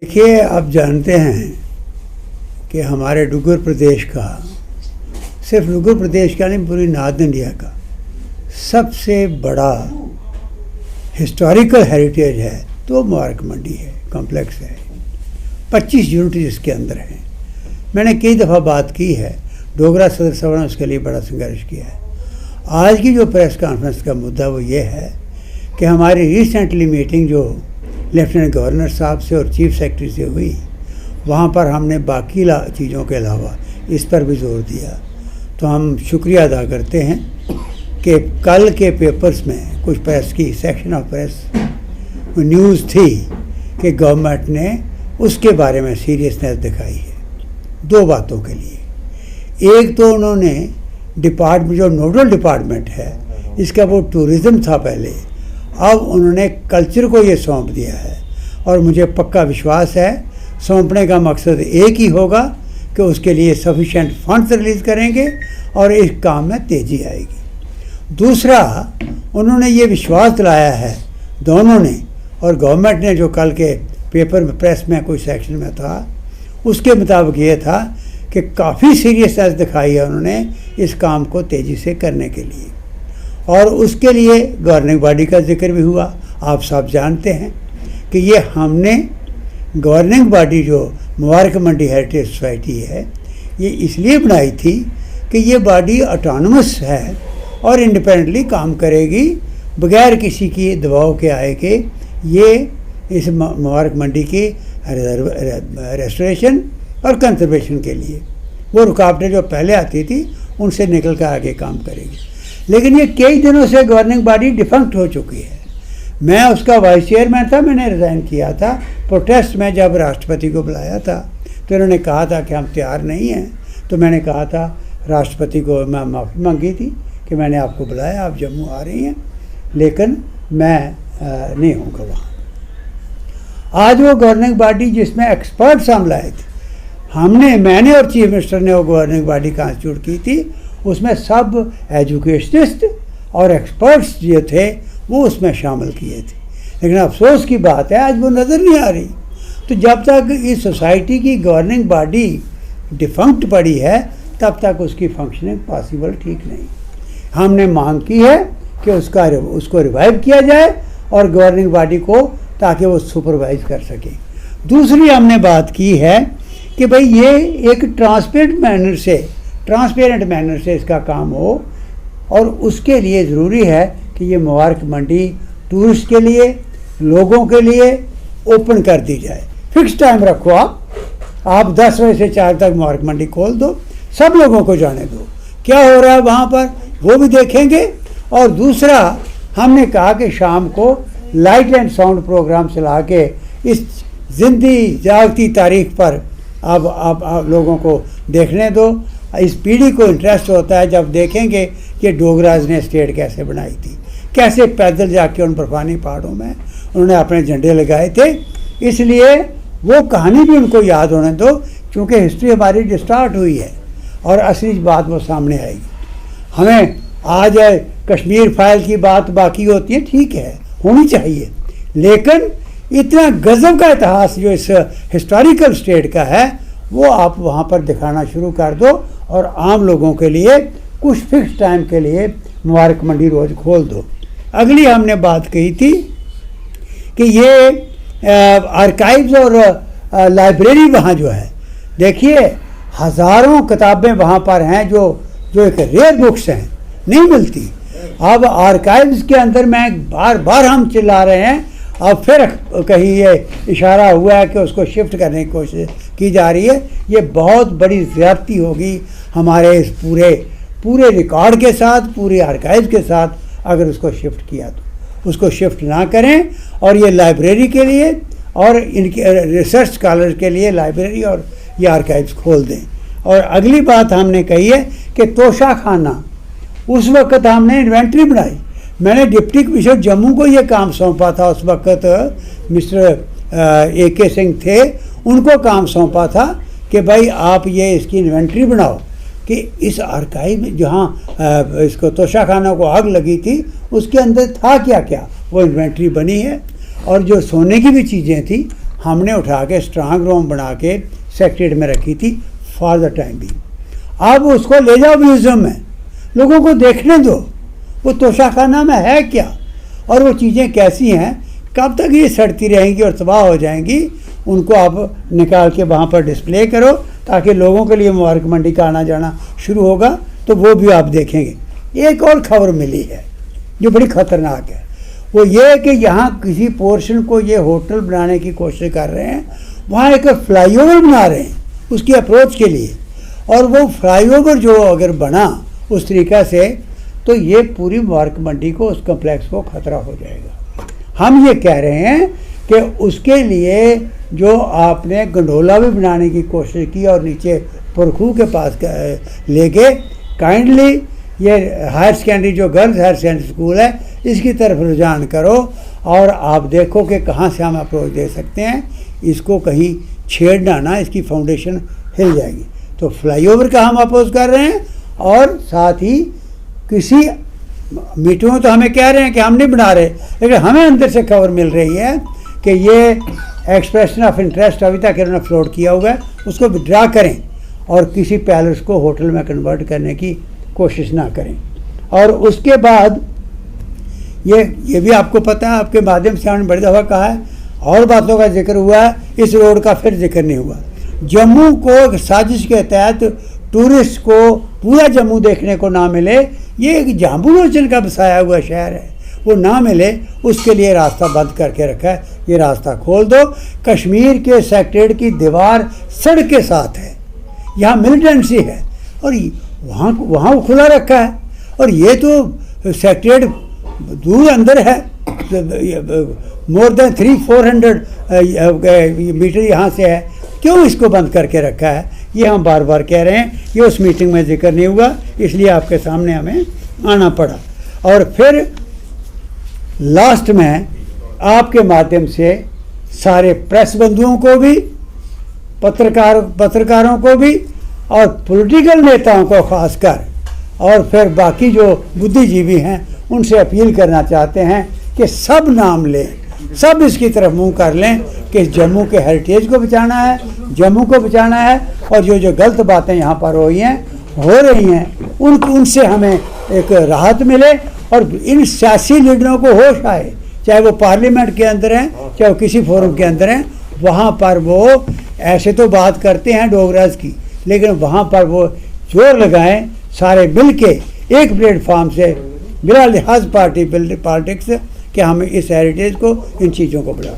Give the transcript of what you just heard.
देखिए, आप जानते हैं कि हमारे डुग्गर प्रदेश का, सिर्फ डुग्गर प्रदेश का नहीं, पूरी नॉर्थ इंडिया का सबसे बड़ा हिस्टोरिकल हेरिटेज है तो मुबारक मंडी है, कॉम्प्लेक्स है। 25 यूनिट इसके अंदर हैं। मैंने कई दफ़ा बात की है, डोगरा सदर सभा ने उसके लिए बड़ा संघर्ष किया है। आज की जो प्रेस कॉन्फ्रेंस का मुद्दा वो ये है कि हमारी रिसेंटली मीटिंग जो लेफ्टिनेंट गवर्नर साहब से और चीफ सेक्रेटरी से हुई, वहाँ पर हमने बाकी चीज़ों के अलावा इस पर भी जोर दिया। तो हम शुक्रिया अदा करते हैं कि कल के पेपर्स में कुछ प्रेस की सेक्शन ऑफ प्रेस न्यूज़ थी कि गवर्नमेंट ने उसके बारे में सीरियसनेस दिखाई है दो बातों के लिए। एक तो उन्होंने डिपार्टमेंट, जो नोडल डिपार्टमेंट है इसका, वो टूरिज़्म था पहले, अब उन्होंने कल्चर को ये सौंप दिया है। और मुझे पक्का विश्वास है सौंपने का मकसद एक ही होगा कि उसके लिए सफिशेंट फंड्स रिलीज़ करेंगे और इस काम में तेज़ी आएगी। दूसरा, उन्होंने ये विश्वास दिलाया है दोनों ने, और गवर्नमेंट ने जो कल के पेपर में प्रेस में कुछ सेक्शन में था उसके मुताबिक ये था कि काफ़ी सीरियसनेस दिखाई है उन्होंने इस काम को तेज़ी से करने के लिए। और उसके लिए गवर्निंग बॉडी का जिक्र भी हुआ। आप सब जानते हैं कि ये हमने गवर्निंग बॉडी जो मुबारक मंडी हेरिटेज सोसाइटी है, ये इसलिए बनाई थी कि ये बॉडी ऑटोनमस है और इंडिपेंडेंटली काम करेगी बगैर किसी की दबाव के आए कि ये इस मुबारक मंडी की रेस्टोरेशन और कंजर्वेशन के लिए वो रुकावटें जो पहले आती थी उनसे निकल कर आगे काम करेगी। लेकिन ये कई दिनों से गवर्निंग बॉडी डिफंक्ट हो चुकी है। मैं उसका वाइस चेयरमैन था, मैंने रिज़ाइन किया था प्रोटेस्ट में। जब राष्ट्रपति को बुलाया था तो उन्होंने कहा था कि हम तैयार नहीं हैं, तो मैंने कहा था राष्ट्रपति को, मैं माफ़ी मांगी थी कि मैंने आपको बुलाया, आप जम्मू आ रही हैं, लेकिन मैं नहीं होऊंगा वहाँ। आज वो गवर्निंग बॉडी जिसमें एक्सपर्ट्स हम लाए थे, मैंने और चीफ मिनिस्टर ने वो गवर्निंग बॉडी कॉन्स्टिट्यूट की थी, उसमें सब एजुकेशनिस्ट और एक्सपर्ट्स जो थे वो उसमें शामिल किए थे। लेकिन अफसोस की बात है आज वो नज़र नहीं आ रही। तो जब तक इस सोसाइटी की गवर्निंग बॉडी डिफंक्ट पड़ी है तब तक उसकी फंक्शनिंग पॉसिबल ठीक नहीं। हमने मांग की है कि उसको रिवाइव किया जाए और गवर्निंग बॉडी को, ताकि वो सुपरवाइज कर सके। दूसरी हमने बात की है कि भाई ये एक ट्रांसपेरेंट मैनर से इसका काम हो, और उसके लिए ज़रूरी है कि ये मुबारक मंडी टूरिस्ट के लिए, लोगों के लिए ओपन कर दी जाए। फिक्स टाइम रखो, आप 10 बजे से 4 तक मुबारक मंडी खोल दो, सब लोगों को जाने दो, क्या हो रहा है वहाँ पर वो भी देखेंगे। और दूसरा, हमने कहा कि शाम को लाइट एंड साउंड प्रोग्राम चला के इस जिंदगी जागती तारीख पर आप लोगों को देखने दो। इस पीढ़ी को इंटरेस्ट होता है जब देखेंगे कि डोगराज ने स्टेट कैसे बनाई थी, कैसे पैदल जाके उन बर्फानी पहाड़ों में उन्होंने अपने झंडे लगाए थे। इसलिए वो कहानी भी उनको याद होने दो, क्योंकि हिस्ट्री हमारी डिस्टार्ट हुई है और असली बात वो सामने आएगी। हमें आज कश्मीर फाइल की बात बाकी होती है, ठीक है, होनी चाहिए, लेकिन इतना गजब का इतिहास जो इस हिस्टोरिकल स्टेट का है वो आप वहाँ पर दिखाना शुरू कर दो, और आम लोगों के लिए कुछ फिक्स टाइम के लिए मुबारक मंडी रोज़ खोल दो। अगली हमने बात कही थी कि ये आर्काइव्स और लाइब्रेरी वहाँ जो है, देखिए हज़ारों किताबें वहाँ पर हैं जो एक रेयर बुक्स हैं, नहीं मिलती। अब आर्काइव्स के अंदर में बार बार हम चिल्ला रहे हैं, अब फिर कहीं ये इशारा हुआ है कि उसको शिफ्ट करने की कोशिश की जा रही है। ये बहुत बड़ी ज़्यादती होगी हमारे इस पूरे रिकॉर्ड के साथ, पूरे आर्काइव के साथ, अगर उसको शिफ्ट किया तो। उसको शिफ्ट ना करें और ये लाइब्रेरी के लिए और इनके रिसर्च स्कॉलर्स के लिए लाइब्रेरी और ये आर्काइव्स खोल दें। और अगली बात हमने कही है कि तोशा खाना, उस वक्त हमने इन्वेंट्री बनाई। मैंने डिप्टी कमिश्नर जम्मू को ये काम सौंपा था, उस वक्त मिस्टर AK सिंह थे, उनको काम सौंपा था कि भाई आप ये इसकी इन्वेंट्री बनाओ कि इस आर्काइव जहाँ इसको तोशा खाना को आग लगी थी उसके अंदर था क्या क्या, वो इन्वेंट्री बनी है। और जो सोने की भी चीज़ें थी हमने उठा के स्ट्रांग रूम बना के सेक्रेटरीट में रखी थी फॉर द टाइम भी। अब उसको ले जाओ म्यूज़ियम में, लोगों को देखने दो वो तोशाखाना में है क्या और वो चीज़ें कैसी हैं, कब तक ये सड़ती रहेंगी और तबाह हो जाएंगी। उनको आप निकाल के वहाँ पर डिस्प्ले करो ताकि लोगों के लिए मुबारक मंडी का आना जाना शुरू होगा, तो वो भी आप देखेंगे। एक और खबर मिली है जो बड़ी ख़तरनाक है, वो ये है कि यहाँ किसी पोर्शन को ये होटल बनाने की कोशिश कर रहे हैं, वहाँ एक फ्लाईओवर बना रहे हैं उसकी अप्रोच के लिए, और वो फ्लाईओवर जो अगर बना उस तरीक़ा से तो ये पूरी मुबारक मंडी को, उस कम्प्लेक्स को ख़तरा हो जाएगा। हम ये कह रहे हैं कि उसके लिए जो आपने गंडोला भी बनाने की कोशिश की और नीचे पुरखू के पास ले गए, काइंडली ये हायर सेकेंडरी जो गर्ल्स हायर सेकेंडरी स्कूल है इसकी तरफ रुझान करो और आप देखो कि कहाँ से हम अप्रोच दे सकते हैं। इसको कहीं छेड़ना ना, इसकी फाउंडेशन हिल जाएगी। तो फ्लाईओवर का हम अपोज कर रहे हैं और साथ ही किसी मीटिंगों तो हमें कह रहे हैं कि हम नहीं बना रहे, लेकिन हमें अंदर से खबर मिल रही है कि ये एक्सप्रेशन ऑफ इंटरेस्ट अभी तक इन्होंने फ्लोट किया हुआ है, उसको विड्रा करें और किसी पैलेस को होटल में कन्वर्ट करने की कोशिश ना करें। और उसके बाद ये भी आपको पता है, आपके माध्यम से हमने बड़ी दफ़ा कहा है, और बातों का जिक्र हुआ है, इस रोड का फिर जिक्र नहीं हुआ। जम्मू को साजिश के तहत टूरिस्ट को पूरा जम्मू देखने को ना मिले, ये एक जाम्बू लोचन का बसाया हुआ शहर है, वो ना मिले, उसके लिए रास्ता बंद करके रखा है। ये रास्ता खोल दो। कश्मीर के सेक्रेटरीट की दीवार सड़क के साथ है, यहाँ मिलिटेंसी है और वहाँ खुला रखा है, और ये तो सेक्रेटरीट दूर अंदर है, मोर देन 300-400 मीटर यहाँ से है, क्यों इसको बंद करके रखा है? ये हम बार बार कह रहे हैं, ये उस मीटिंग में जिक्र नहीं हुआ, इसलिए आपके सामने हमें आना पड़ा। और फिर लास्ट में आपके माध्यम से सारे प्रेस बंधुओं को भी, पत्रकारों को भी और पॉलिटिकल नेताओं को खासकर, और फिर बाकी जो बुद्धिजीवी हैं उनसे अपील करना चाहते हैं कि सब नाम लें, सब इसकी तरफ मुंह कर लें कि जम्मू के हेरिटेज को बचाना है, जम्मू को बचाना है, और जो गलत बातें यहाँ पर हो रही हैं उनसे हमें एक राहत मिले और इन सियासी लीडरों को होश आए, चाहे वो पार्लियामेंट के अंदर हैं चाहे वो किसी फोरम के अंदर हैं, वहाँ पर वो ऐसे तो बात करते हैं डोगराज की, लेकिन वहाँ पर वो जोर लगाएं सारे मिल के एक प्लेटफार्म से बिना लिहाज पार्टी पॉलिटिक्स कि हम इस हेरिटेज को, इन चीज़ों को बचा।